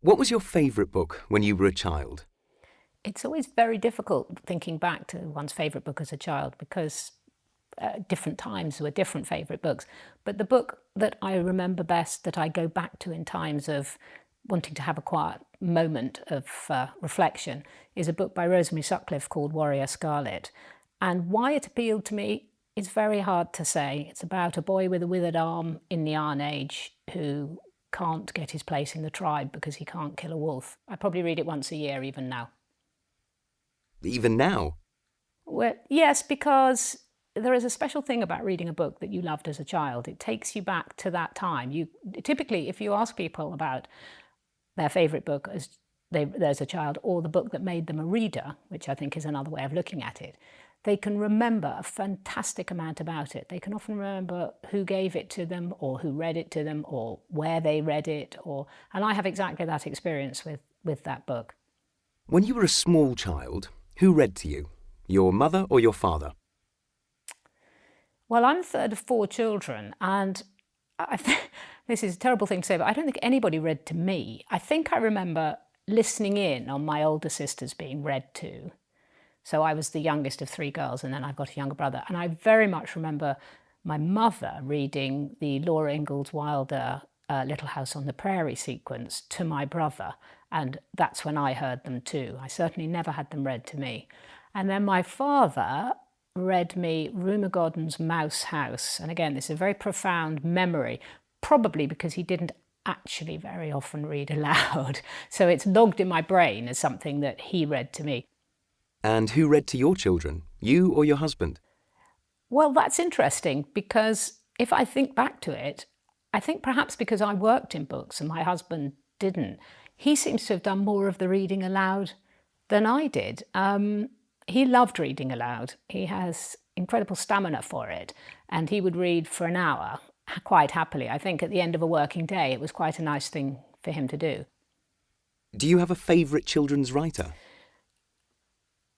What was your favourite book when you were a child? It's always very difficult thinking back to one's favourite book as a child because different times were different favourite books. But the book that I remember best, that I go back to in times of wanting to have a quiet moment of reflection, is a book by Rosemary Sutcliffe called Warrior Scarlet. And why it appealed to me is very hard to say. It's about a boy with a withered arm in the Iron Age who can't get his place in the tribe because he can't kill a wolf. I probably read it once a year even now. Even now? Well, yes, because there is a special thing about reading a book that you loved as a child. It takes you back to that time. Typically, if you ask people about their favourite book as a child, or the book that made them a reader, which I think is another way of looking at it, they can remember a fantastic amount about it. They can often remember who gave it to them, or who read it to them, or where they read it, and I have exactly that experience with that book. When you were a small child, who read to you? Your mother or your father? Well, I'm the third of 4 children, and this is a terrible thing to say, but I don't think anybody read to me. I think I remember listening in on my older sisters being read to. So I was the youngest of 3 girls, and then I've got a younger brother. And I very much remember my mother reading the Laura Ingalls Wilder Little House on the Prairie sequence to my brother. And that's when I heard them too. I certainly never had them read to me. And then my father read me Rumer Godden's Mouse House. And again, this is a very profound memory, probably because he didn't actually very often read aloud. So it's logged in my brain as something that he read to me. And who read to your children, you or your husband? Well, that's interesting, because if I think back to it, I think perhaps because I worked in books and my husband didn't, he seems to have done more of the reading aloud than I did. He loved reading aloud. He has incredible stamina for it, and he would read for an hour quite happily. I think at the end of a working day, it was quite a nice thing for him to do. Do you have a favourite children's writer?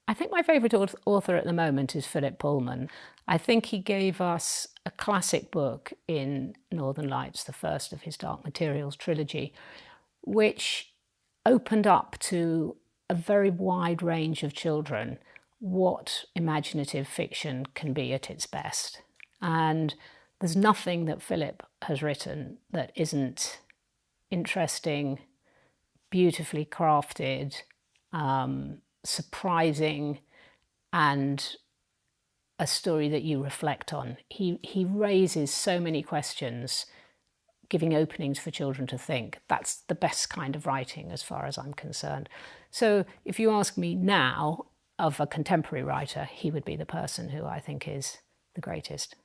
I think my favourite author at the moment is Philip Pullman. I think he gave us a classic book in Northern Lights, the first of his Dark Materials trilogy, which opened up to a very wide range of children what imaginative fiction can be at its best. And there's nothing that Philip has written that isn't interesting, beautifully crafted, surprising, and a story that you reflect on. He raises so many questions, giving openings for children to think. That's the best kind of writing as far as I'm concerned. So if you ask me now of a contemporary writer, he would be the person who I think is the greatest.